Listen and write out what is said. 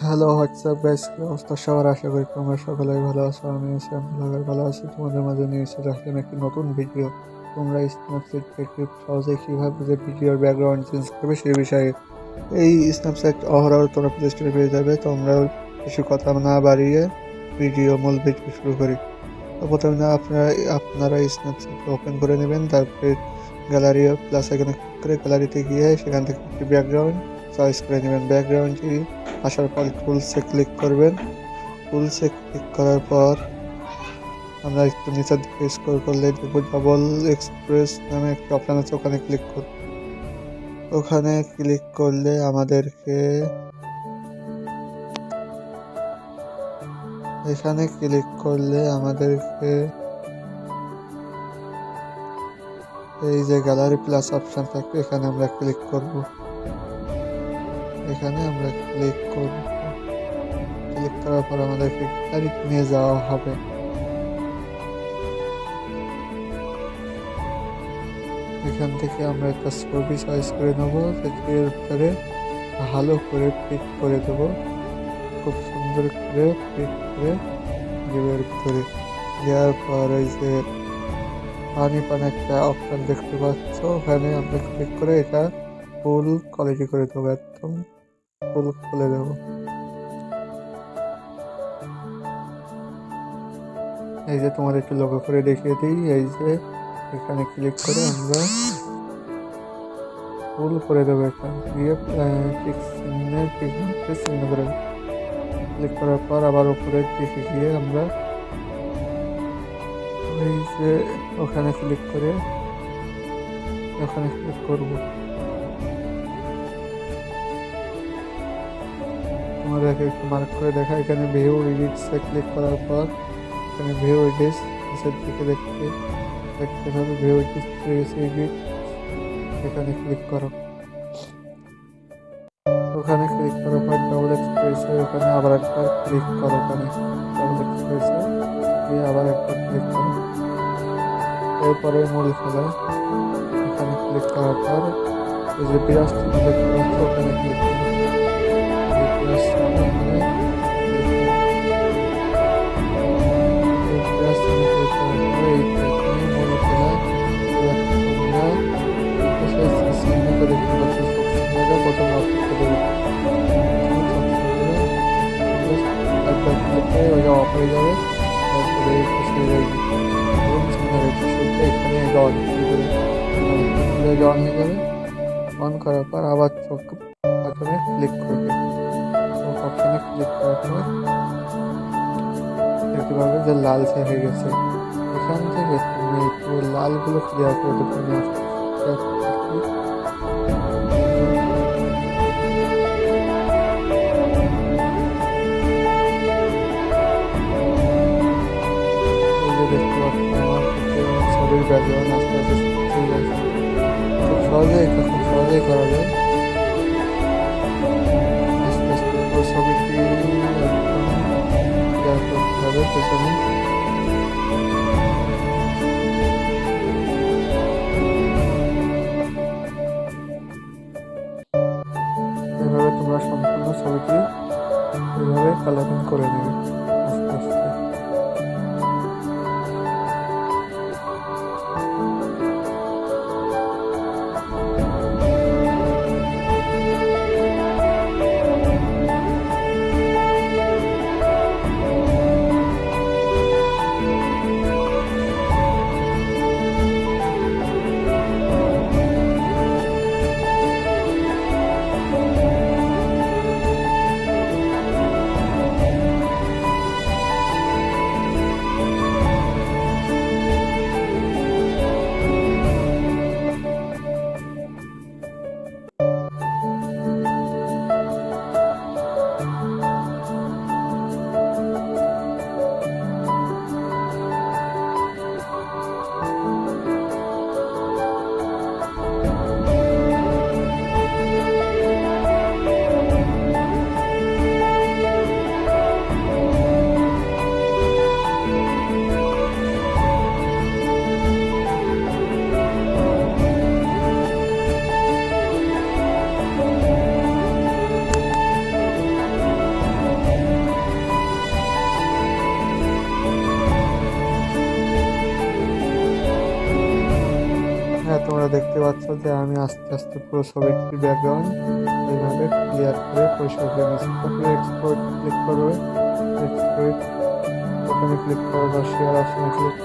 Hello WhatsApp guys, কি অবস্থা সবার? আশা করি তোমরা সকলেই ভালো আছো। আমি ভালো আছি। তোমাদের মাঝে নিয়ে এসে রাখলাম একটি নতুন ভিডিও। তোমরা স্ন্যাপচ্যাট থেকে সহজে কিভাবে যে ভিডিওর ব্যাকগ্রাউন্ড চেঞ্জ করবে সেই বিষয়ে। এই স্ন্যাপচ্যাট অহরহ তোমরা প্লে স্টোরে পেয়ে যাবে। তোমরা বেশি কথা না বাড়িয়ে মূল ভিডিও শুরু করি। তো প্রথমে আপনারা স্ন্যাপচ্যাট ওপেন করে নেবেন। তারপরে গ্যালারি প্লাস এখানে ক্লিক করে গ্যালারিতে গিয়ে সেখান থেকে একটি ব্যাকগ্রাউন্ড চয়েস করে নেবেন। ব্যাকগ্রাউন্ডটি আসার পর টুলসে ক্লিক করবেন। টুলসে ক্লিক করার পর আমরা একটু নিচের দিকে স্ক্রল করলে দেখব ডাবল এক্সপ্রেস নামে একটি অপশন আছে, ওখানে ক্লিক করব। ওখানে ক্লিক করলে আমাদেরকে এই যে গ্যালারি প্লাস অপশন থাকবে, এখানে আমরা ক্লিক করব। ক্লিক করার পর আমাদেরকে গ্যালারিতে নিয়ে যাওয়া হবে। এখান থেকে আমরা একটা ছবি চয়েস করে নেব, এর ভিতরে ভালো করে ফিট করে দেবো। খুব সুন্দর করে ফিট করে এর ভিতরে দেওয়ার পর ওই যে পানি একটা অপশন দেখতে পাচ্ছ, ওখানে আমরা ক্লিক করে এটা ফুল কোয়ালিটি করে দেবো, একদম ফুল খুলে দেবো। এই যে তোমার একটু লক্ষ্য করে দেখিয়ে দিই, এই যে এখানে ক্লিক করে আমরা ফুল করে দেবো। এখানে দিয়ে চিহ্ন করে ক্লিক করার পর আবার উপরের দিকে গিয়ে আমরা এই যে ওখানে ক্লিক করব। তোমাদেরকে একটু মার্ক করে দেখা, এখানে ভিউ এডিটসে ক্লিক করার পর এখানে ভিউ এডিটস নিচের দিকে দেখতে হবে, ভিউ এডিট এখানে ক্লিক করো। ওখানে ক্লিক করার পর ডাবল এক্সপ্রেসে ওখানে আবার একবার ক্লিক করো। ওখানে ডাবল এক্সপ্রেসে দিয়ে আবার একবার ক্লিক করো। এরপরে মূল খেলায় এখানে ক্লিক করার পর এই যে বিরাজ চিহ্ন দেখতে পাচ্ছ, ওখানে ক্লিক করো। বিরাজ চিহ্ন ওখানে বিরাজ চিহ্ন ক্লিক করার পর এই মূল খেলায় তোমরা চিহ্নটা দেখতে পাচ্ছ, চিহ্নটা প্রথমে অপেক্ষা করে একবার ক্লিক করে ওইটা অফ হয়ে যাবে। তারপরে এখানে অন হয়ে যাবে। অন করার পর আবার চোখ অপশনে ক্লিক করবে। অপশনে ক্লিক করার পর দেখতে পাবে যে লালচে হয়ে গেছে। এখান থেকে তুমি একটু লালগুলো ক্লিয়ার করে দেবে। দেখতে পাচ্ছি আমার ছবির ব্যাকগ্রাউন্ড আস্তে আস্তে ঠিক আছে। খুব সহজেই করা যায়। আস্তে আস্তে পুরো ছবিটি ক্লিয়ার করতে হবে পেছনে। এভাবে তোমরা সম্পূর্ণ ছবিটি এভাবে কালারিং করে নেবে আস্তে আস্তে। দেখতে পাচ্ছ যে আমি আস্তে আস্তে পুরো ছবিটির ব্যাকগ্রাউন্ড এইভাবে ক্লিয়ার করে পরিষ্কার করে নিচ্ছি। তারপরে এক্সপোর্ট ক্লিক করবে, এক্সপোর্ট ওখানে ক্লিক করার পর শেয়ার অপশনে ক্লিক